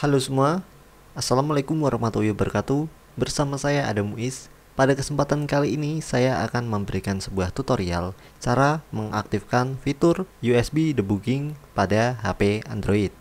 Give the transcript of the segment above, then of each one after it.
Halo semua, Assalamualaikum warahmatullahi wabarakatuh. Bersama saya Adam Muiz. Pada kesempatan kali ini saya akan memberikan sebuah tutorial cara mengaktifkan fitur USB debugging pada HP Android.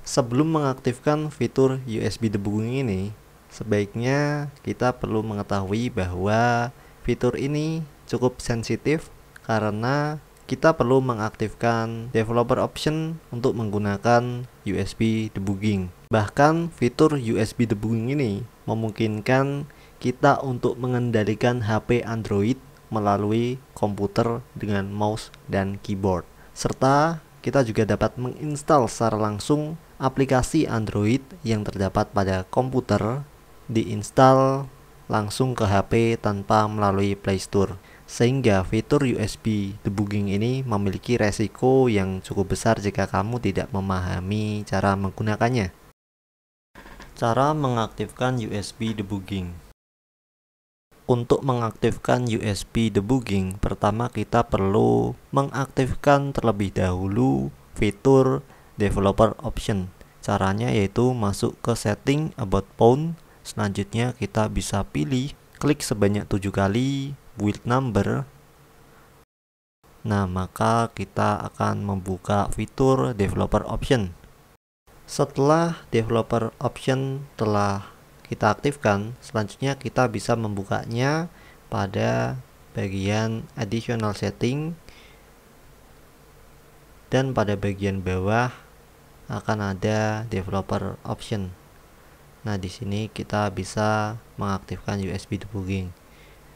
Sebelum mengaktifkan fitur USB debugging ini, sebaiknya kita perlu mengetahui bahwa fitur ini cukup sensitif karena kita perlu mengaktifkan developer option untuk menggunakan USB debugging. Bahkan fitur USB debugging ini memungkinkan kita untuk mengendalikan HP Android melalui komputer dengan mouse dan keyboard. Serta kita juga dapat menginstal secara langsung aplikasi Android yang terdapat pada komputer, diinstal langsung ke HP tanpa melalui Play Store. Sehingga fitur USB debugging ini memiliki resiko yang cukup besar jika kamu tidak memahami cara menggunakannya. Cara mengaktifkan USB debugging. Untuk mengaktifkan USB debugging, pertama kita perlu mengaktifkan terlebih dahulu fitur developer option. Caranya yaitu masuk ke setting about phone. Selanjutnya kita bisa pilih klik sebanyak 7 kali build number. Nah, maka kita akan membuka fitur developer option. Setelah developer option telah kita aktifkan, selanjutnya kita bisa membukanya pada bagian additional setting, dan pada bagian bawah akan ada developer option. Nah, di sini kita bisa mengaktifkan USB debugging.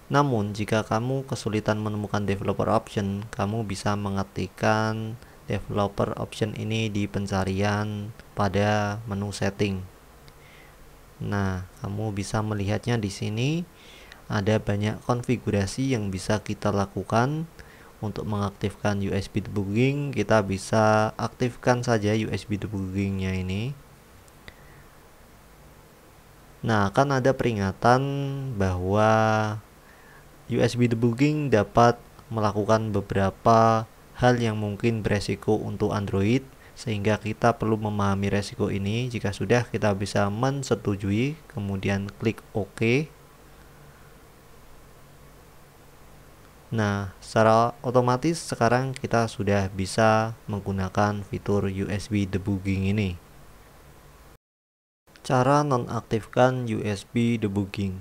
Namun, jika kamu kesulitan menemukan developer option, kamu bisa mengetikkan developer option ini di pencarian pada menu setting. Nah, kamu bisa melihatnya di sini. Ada banyak konfigurasi yang bisa kita lakukan untuk mengaktifkan USB debugging. Kita bisa aktifkan saja USB debuggingnya ini. Nah, akan ada peringatan bahwa USB debugging dapat melakukan beberapa hal yang mungkin beresiko untuk Android, sehingga kita perlu memahami resiko ini. Jika sudah, kita bisa mensetujui, kemudian klik OK. Nah, secara otomatis sekarang kita sudah bisa menggunakan fitur USB debugging ini. Cara nonaktifkan USB debugging.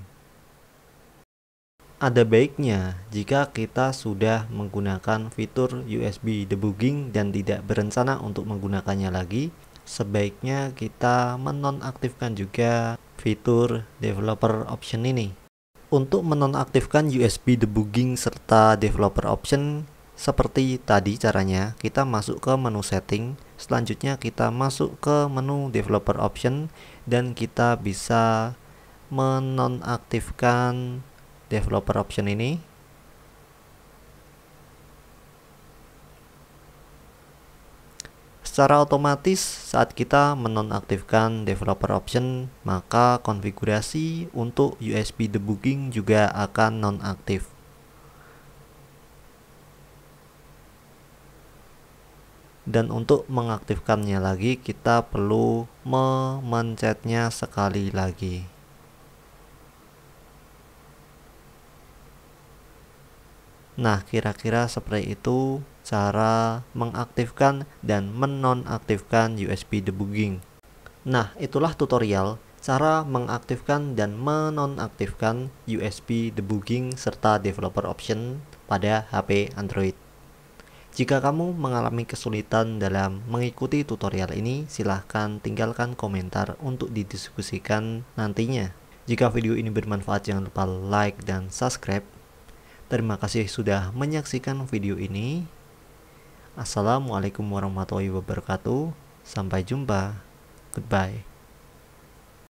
Ada baiknya jika kita sudah menggunakan fitur USB debugging dan tidak berencana untuk menggunakannya lagi, sebaiknya kita menonaktifkan juga fitur developer option ini. Untuk menonaktifkan USB debugging serta developer option, seperti tadi caranya, kita masuk ke menu setting, selanjutnya kita masuk ke menu developer option, dan kita bisa menonaktifkan developer option ini. Secara otomatis saat kita menonaktifkan developer option, maka konfigurasi untuk USB debugging juga akan nonaktif. Dan untuk mengaktifkannya lagi, kita perlu memencetnya sekali lagi. Nah, kira-kira seperti itu cara mengaktifkan dan menonaktifkan USB debugging. Nah, itulah tutorial cara mengaktifkan dan menonaktifkan USB debugging serta developer option pada HP Android. Jika kamu mengalami kesulitan dalam mengikuti tutorial ini, silahkan tinggalkan komentar untuk didiskusikan nantinya. Jika video ini bermanfaat, jangan lupa like dan subscribe. Terima kasih sudah menyaksikan video ini. Assalamualaikum warahmatullahi wabarakatuh. Sampai jumpa. Goodbye.